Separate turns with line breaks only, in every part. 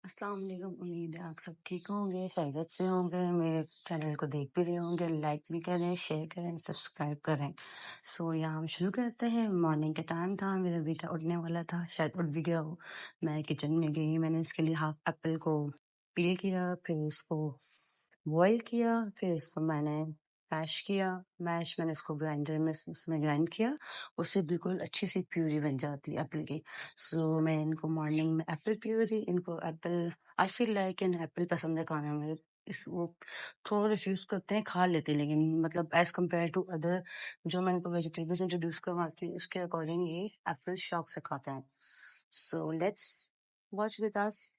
अस्सलाम वालेकुम। उम्मीद है आप सब ठीक होंगे, खैरियत से होंगे। मेरे चैनल को देख भी रहे होंगे, लाइक भी करें, शेयर करें, सब्सक्राइब करें। यहाँ हम शुरू करते हैं। मॉर्निंग का टाइम था, मेरा बेटा उठने वाला था, शायद उठ भी गया हो। मैं किचन में गई, मैंने इसके लिए हाफ एप्पल को पील किया, फिर उसको बॉईल किया, फिर इसको मैंने मैश मैंने इसको ग्राइंडर में उसमें ग्राइंड किया। उससे बिल्कुल अच्छी सी प्यूरी बन जाती है एप्पल की। मैं इनको मॉर्निंग में एप्पल प्यूरी, इनको Apple, I feel like in Apple पसंद है खाने में। इस वो थोड़ा रिफ्यूज करते हैं, खा लेते हैं, लेकिन मतलब एज कम्पेयर टू अदर जो मैं इनको वेजिटेबल्स इंट्रोड्यूस करवाती हूँ, उसके अकॉर्डिंग ये एप्पल शौक से खाते हैं। Let's watch with us.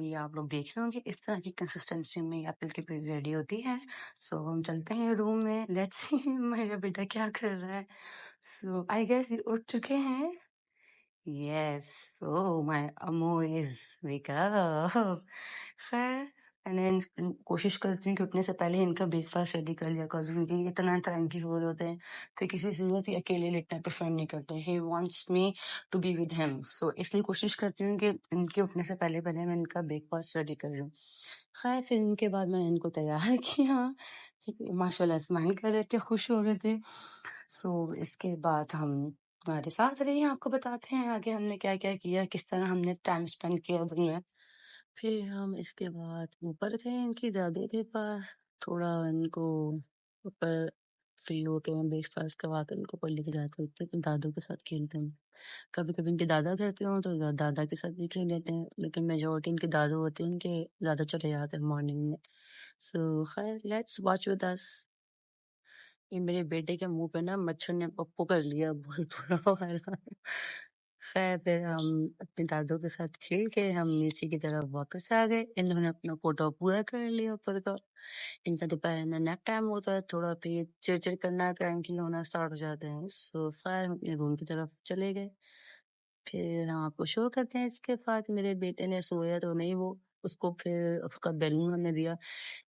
ये आप लोग देख रहे होंगे, इस तरह की कंसिस्टेंसी में एप्पल की प्यूरी रेडी होती है। हम चलते हैं रूम में, लेट्स सी मेरा बेटा क्या कर रहा है। आई गेस ये उठ चुके हैं। यस, ओह माय अमोइज वेकअप। खैर, मैंने कोशिश करती हूँ कि उठने से पहले इनका ब्रेकफास्ट रेडी कर लिया करूँ, क्योंकि इतना टाइम की हो रहे होते हैं, फिर किसी सूरत ही अकेले लेटना प्रेफर नहीं करते। He wants me to be with him, इसलिए कोशिश करती हूँ कि इनके उठने से पहले पहले मैं इनका ब्रेकफास्ट रेडी कर लूँ। खैर, फिर इनके बाद मैंने इनको तैयार किया। माशाल्लाह स्माइल कर रहे थे, खुश हो रहे थे। इसके बाद हम हमारे साथ रहिए, आपको बताते हैं आगे हमने क्या क्या किया, किस तरह हमने टाइम स्पेंड किया दिन में। फिर हम इसके बाद ऊपर गए इनकी दादी के पास, थोड़ा इनको ऊपर फ्री होके मैं ब्रेकफास्ट करवा कर इनको ऊपर लेके जाते होते हैं, दादू के साथ खेलते हैं। कभी कभी इनके दादा घर पे हों तो दादा के साथ भी खेल लेते हैं, लेकिन मेजोरिटी इनके दादू होते हैं, इनके दादा चले जाते हैं मॉर्निंग में। खैर, लेट्स वॉच विद अस। ये मेरे बेटे के मुंह पे ना मच्छर ने पप्पू कर लिया, बहुत बुरा वाला। खैर, फिर हम अपने दादू के साथ खेल के हम नीचे की तरफ वापस आ गए। इन्होंने अपना कोटा पूरा कर लिया ऊपर का। इनका दोपहर में नैप टाइम होता है, थोड़ा फिर चिड़चिड़ करना, क्रैंकी होना स्टार्ट हो जाते हैं। खैर, हम अपने रूम की तरफ चले गए। फिर हम आपको शो करते हैं। इसके बाद मेरे बेटे ने सोया तो नहीं वो, उसको फिर उसका बैलून हमने दिया।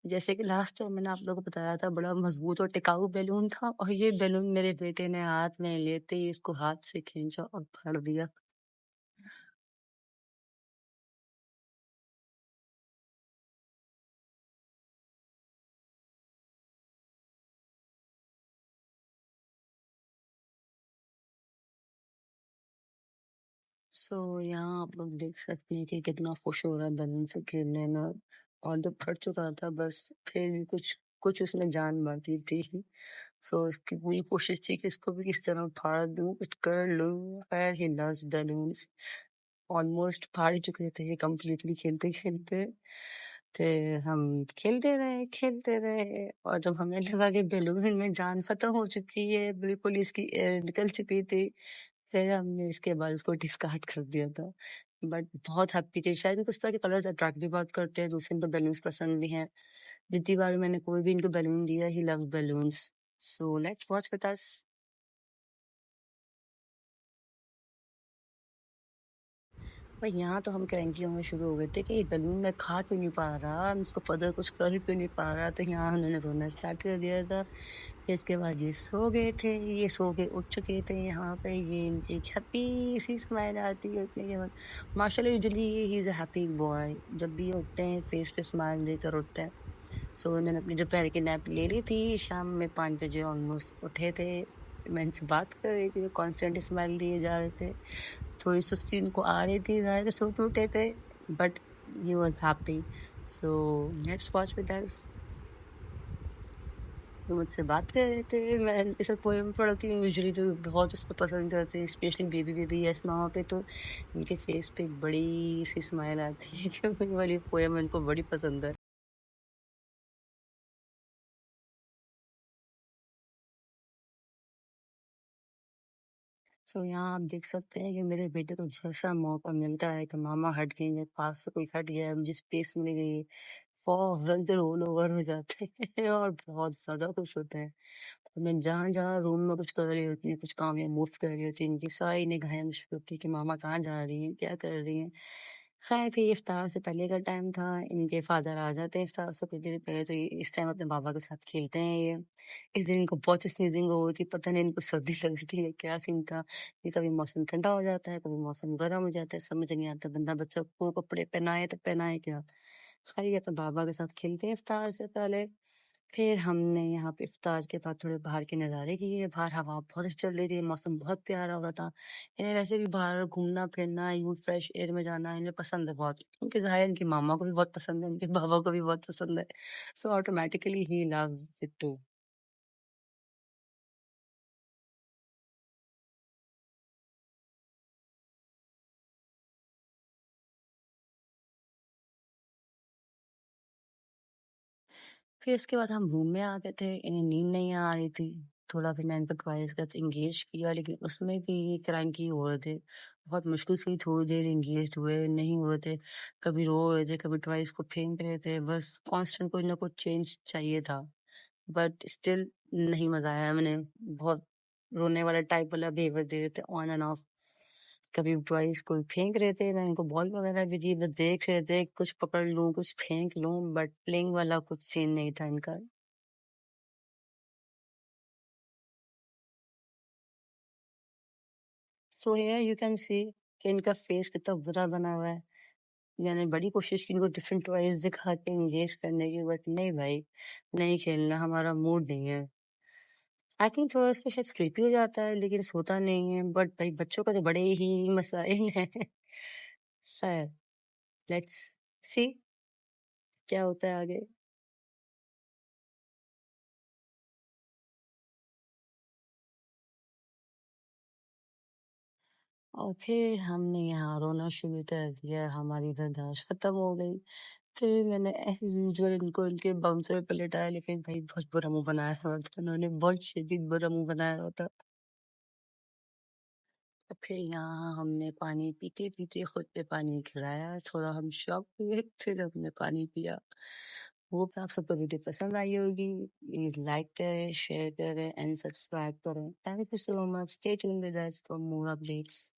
जैसे कि लास्ट टाइम मैंने आप लोगों को बताया था, बड़ा मजबूत और टिकाऊ बैलून था, और ये बैलून मेरे बेटे ने हाथ में लेते ही इसको हाथ से खींचा और फाड़ दिया। यहाँ आप लोग देख सकते हैं कि कितना खुश हो रहा है बैलून से खेलने में, और जब फट चुका था बस, फिर भी कुछ कुछ उसमें जान बाकी थी। इसकी पूरी कोशिश थी कि इसको भी किस तरह फाड़ दूं, कुछ कर लूं। खैर, ही लव्स बैलून्स। ऑलमोस्ट फाड़ ही चुके थे ये कंप्लीटली खेलते खेलते। फिर हम खेलते रहे, और जब हमें लगा कि बैलून में जान खत्म हो चुकी है, बिल्कुल इसकी एयर निकल चुकी थी, फिर हमने इसके बाद उसको डिस्कार्ड कर दिया था। बट बहुत हैप्पी थी। शायद इनको इस तरह के कलर्स अट्रैक्ट भी बहुत करते हैं, दूसरे इनको बैलून्स पसंद भी हैं। जितनी बार मैंने कोई भी इनको बैलून दिया, he loves balloons. Let's watch with us. भाई, यहाँ तो हम क्रैंकी होने शुरू हो गए थे कि ये बैलून में खा क्यों नहीं पा रहा, हम इसको फर्दर कुछ कर ही क्यों नहीं पा रहा। तो यहाँ उन्होंने रोना स्टार्ट कर दिया था। फिर इसके बाद ये सो गए थे, ये सो के उठ चुके थे। यहाँ पे ये एक हैप्पी सी स्माइल आती है उठने के बाद। माशाल्लाह, usually he is a happy boy, जब भी ये उठते हैं फेस पे स्माइल देकर उठते हैं। मैंने अपनी दोपहर की नैप ले ली थी, शाम में 5 बजे ऑलमोस्ट उठे थे। मैं इनसे बात कर रही थी, कॉन्स्टेंट स्माइल दिए जा रहे थे। थोड़ी सुस्ती इनको आ रही थी, ज़ाहिर है सो के उठे थे, but he was happy. Let's watch with us. तो मुझसे बात कर रहे थे, मैं इनके साथ पोएम पढ़ती हूँ यूजुअली, तो बहुत उसको पसंद करते हैं, स्पेशली बेबी बेबी यस मामा पे। तो इनके फेस पे एक बड़ी सी स्माइल आती है कि ये वाली पोएम इनको बड़ी पसंद है। यहाँ आप देख सकते हैं कि मेरे बेटे को जैसा मौका मिलता है कि मामा हट गई, मेरे पास से कोई हट गया, मुझे स्पेस मिल गई, फौरन से रोल ओवर हो जाते हैं और बहुत ज्यादा खुश होते हैं। तो मैं जहाँ जहाँ रूम में कुछ कर रही होती है, कुछ काम या मूव कर रही होती है, इनकी सारी निगाहें मुझ पे होती है कि मामा कहाँ जा रही हैं, क्या कर रही हैं। खैर फिर इफ्तार से पहले का टाइम था, इनके फादर आ जाते हैं इफ्तार से कुछ देर पहले, तो ये इस टाइम अपने बाबा के साथ खेलते हैं ये। इस दिन इनको बहुत स्नीजिंग हो गई थी, पता नहीं इनको सर्दी लग रही थी या क्या सीन था। ये कभी मौसम ठंडा हो जाता है, कभी मौसम गर्म हो जाता है, समझ नहीं आता बंदा बच्चों को कपड़े पहनाए तो पहनाए क्या। खैर ये अपने बाबा के साथ खेलते हैं इफ्तार से पहले। फिर हमने यहाँ पे इफ्तार के बाद थोड़े बाहर के नज़ारे किए। बाहर हवा बहुत अच्छी चल रही थी, मौसम बहुत प्यारा हो रहा था। इन्हें वैसे भी बाहर घूमना फिरना, यूं फ्रेश एयर में जाना इन्हें पसंद है बहुत, क्योंकि ज़ाहिर है इनकी मामा को भी बहुत पसंद है, इनके बाबा को भी बहुत पसंद है। So automatically he loves it too. फिर उसके बाद हम रूम में आ गए थे, इन्हें नींद नहीं आ रही थी। थोड़ा फिर मैंने इनको ट्वाइस का एंगेज किया, लेकिन उसमें भी ये क्रैंकी हो रहे थे। बहुत मुश्किल से ही थोड़ी देर एंगेज हुए, नहीं हो रहे थे। कभी रो रहे थे, कभी ट्वाइस को फेंक रहे थे, बस कांस्टेंट कोई ना कुछ चेंज चाहिए था। बट स्टिल नहीं मजा आया। मैंने बहुत रोने वाला टाइप वाला बिहेवियर दे रहे थे ऑन एंड ऑफ। कभी ट्वाइस को फेंक रहे थे, मैं इनको बॉल वगैरह भी दी, बस देख रहे थे कुछ पकड़ लूं कुछ फेंक लूं, बट प्लेइंग वाला कुछ सीन नहीं था इनका। So here you can see कि इनका फेस कितना बुरा बना हुआ है। मैंने बड़ी कोशिश की इनको डिफरेंट टॉयज दिखा के एंगेज करने की, बट नहीं भाई, नहीं खेलना, हमारा मूड नहीं है। आई थिंक थोड़ा इसमें शायद स्लीपी हो जाता है, लेकिन सोता नहीं है। बट भाई बच्चों का तो बड़े ही मसाइल हैं। खैर, लेट्स सी क्या होता है आगे। और फिर हमने यहाँ रोना शुरू कर दिया, हमारी बर्दाश्त खत्म हो गई। फिर मैंने एज यूजुअल इनको इनके बाउंसर पे लिटाया, लेकिन भाई बहुत बुरा मुंह बनाया हुआ था उन्होंने, बहुत शदीद बुरा मुंह बनाया हुआ था। और फिर यहाँ हमने पानी पीते पीते खुद पे पानी गिराया, थोड़ा हम शॉक हुए, फिर हमने पानी पिया। वो आप सबको वीडियो पसंद आई होगी। प्लीज लाइक करें, शेयर करें एंड सब्सक्राइब करें। Thank you so much. Stay tuned with us for more updates.